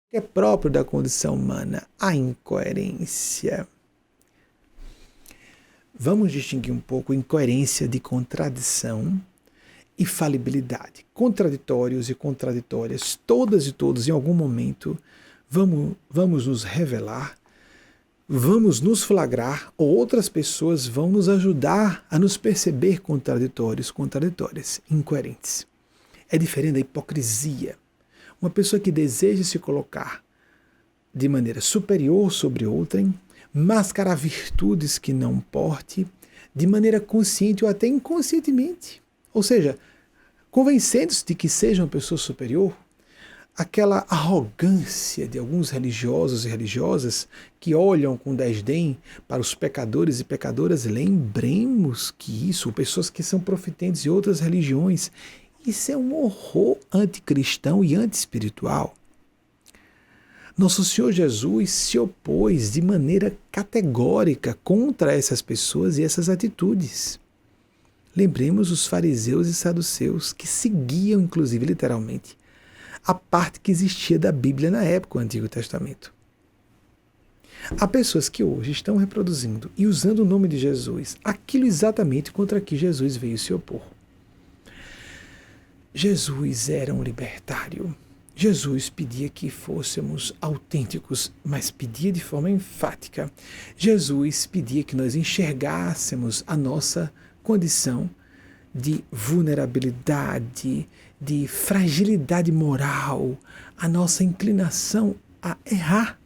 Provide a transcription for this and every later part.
que é próprio da condição humana, a incoerência. Vamos distinguir um pouco incoerência de contradição e falibilidade. Contraditórios e contraditórias, todas e todos, em algum momento, vamos nos revelar, vamos nos flagrar, ou outras pessoas vão nos ajudar a nos perceber contraditórios, contraditórias, incoerentes. É diferente da hipocrisia. Uma pessoa que deseja se colocar de maneira superior sobre outrem, mascarar virtudes que não porte, de maneira consciente ou até inconscientemente. Ou seja, convencendo-se de que seja uma pessoa superior, aquela arrogância de alguns religiosos e religiosas que olham com desdém para os pecadores e pecadoras. Lembremos que isso, pessoas que são profetentes de outras religiões, isso é um horror anticristão e anti-espiritual. Nosso Senhor Jesus se opôs de maneira categórica contra essas pessoas e essas atitudes. Lembremos os fariseus e saduceus, que seguiam, inclusive, literalmente, a parte que existia da Bíblia na época, o Antigo Testamento. Há pessoas que hoje estão reproduzindo e usando o nome de Jesus, aquilo exatamente contra que Jesus veio se opor. Jesus era um libertário. Jesus pedia que fôssemos autênticos, mas pedia de forma enfática. Jesus pedia que nós enxergássemos a nossa condição de vulnerabilidade, de fragilidade moral, a nossa inclinação a errar,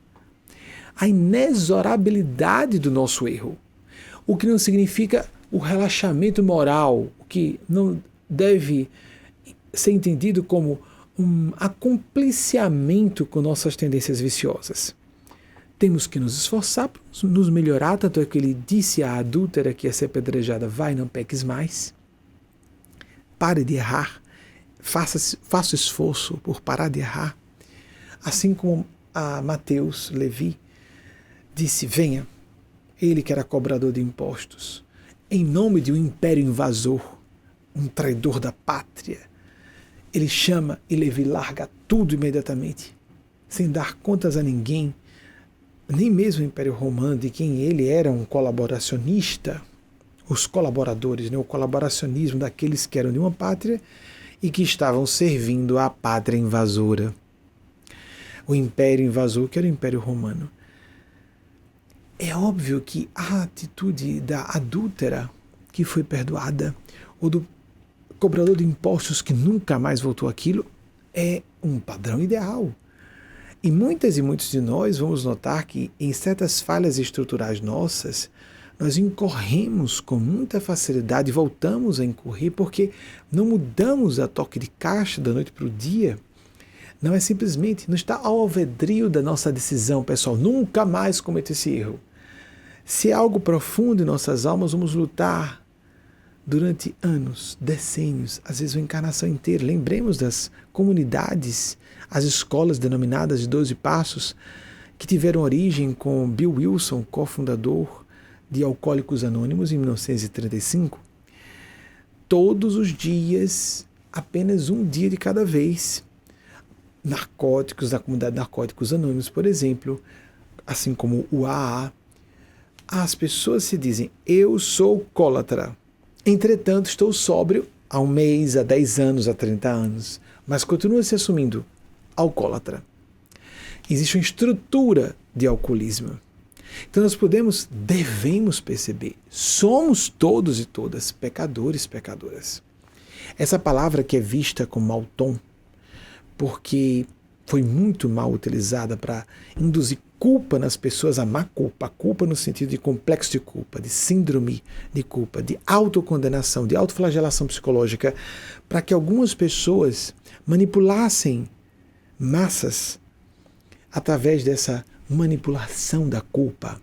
a inexorabilidade do nosso erro, o que não significa o relaxamento moral, o que não deve ser entendido como um acompliciamento com nossas tendências viciosas. Temos que nos esforçar para nos melhorar, tanto é que ele disse à adúltera que ia ser apedrejada: vai, não peques mais. Pare de errar, faça esforço por parar de errar. Assim como a Mateus, Levi, disse: venha, ele que era cobrador de impostos, em nome de um império invasor, um traidor da pátria. Ele chama e Levi larga tudo imediatamente, sem dar contas a ninguém, nem mesmo o Império Romano, de quem ele era um colaboracionista, os colaboradores, né, o colaboracionismo daqueles que eram de uma pátria e que estavam servindo à pátria invasora. O Império invasor, que era o Império Romano. É óbvio que a atitude da adúltera, que foi perdoada, ou do cobrador de impostos que nunca mais voltou àquilo, é um padrão ideal. E muitos de nós vamos notar que em certas falhas estruturais nossas, nós incorremos com muita facilidade, voltamos a incorrer porque não mudamos a toque de caixa da noite para o dia. Não é simplesmente, não está ao alvedrio da nossa decisão, pessoal, nunca mais cometer esse erro. Se é algo profundo em nossas almas, vamos lutar durante anos, decênios, às vezes uma encarnação inteira. Lembremos das comunidades, as escolas denominadas de 12 Passos, que tiveram origem com Bill Wilson, cofundador de Alcoólicos Anônimos, em 1935. Todos os dias, apenas um dia de cada vez. Narcóticos, da comunidade Narcóticos Anônimos, por exemplo, assim como o AA, as pessoas se dizem: eu sou alcoólatra. Entretanto, estou sóbrio há um mês, há 10 anos, há 30 anos, mas continua se assumindo alcoólatra. Existe uma estrutura de alcoolismo. Então nós devemos perceber, somos todos e todas pecadores, pecadoras. Essa palavra que é vista com mau tom, porque foi muito mal utilizada para induzir culpa nas pessoas, a má culpa, a culpa no sentido de complexo de culpa, de síndrome de culpa, de autocondenação, de autoflagelação psicológica, para que algumas pessoas manipulassem massas através dessa manipulação da culpa.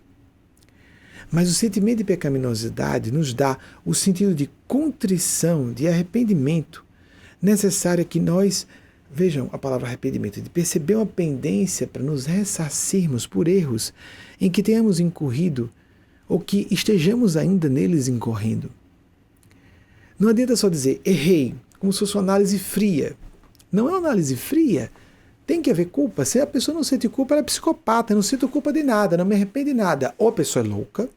Mas o sentimento de pecaminosidade nos dá o sentido de contrição, de arrependimento, necessário que nós, vejam a palavra arrependimento, de perceber uma pendência para nos ressarcirmos por erros em que tenhamos incorrido ou que estejamos ainda neles incorrendo. Não adianta só dizer errei, como se fosse uma análise fria. Não é uma análise fria. Tem que haver culpa. Se a pessoa não sente culpa, ela é psicopata, não sinto culpa de nada, não me arrepende de nada. Ou a pessoa é louca,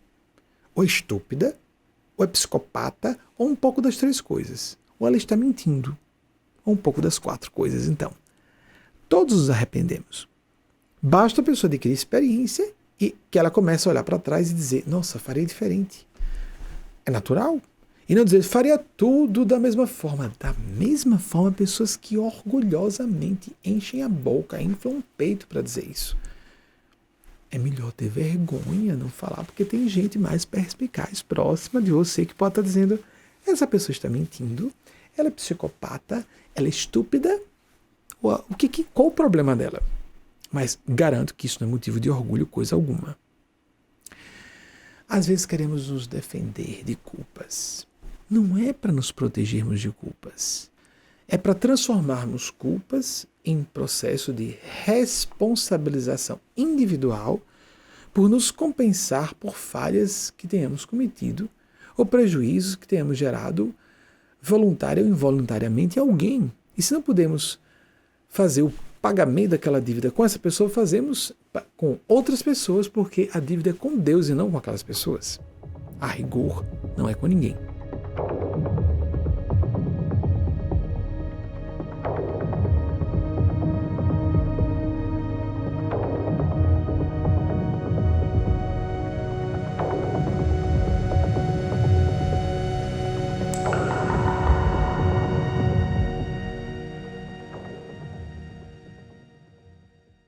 ou é estúpida, ou é psicopata, ou um pouco das três coisas. Ou ela está mentindo, ou um pouco das quatro coisas. Então, todos nos arrependemos. Basta a pessoa adquirir experiência e que ela comece a olhar para trás e dizer, nossa, farei diferente. É natural. E não dizer, faria tudo da mesma forma. Da mesma forma, pessoas que orgulhosamente enchem a boca, inflam o peito para dizer isso. É melhor ter vergonha, não falar, porque tem gente mais perspicaz, próxima de você, que pode estar dizendo, essa pessoa está mentindo, ela é psicopata, ela é estúpida, qual o problema dela? Mas garanto que isso não é motivo de orgulho, coisa alguma. Às vezes queremos nos defender de culpas. Não é para nos protegermos de culpas. É para transformarmos culpas em processo de responsabilização individual por nos compensar por falhas que tenhamos cometido ou prejuízos que tenhamos gerado voluntária ou involuntariamente a alguém. E se não podemos fazer o pagamento daquela dívida com essa pessoa, fazemos com outras pessoas, porque a dívida é com Deus e não com aquelas pessoas. A rigor, não é com ninguém.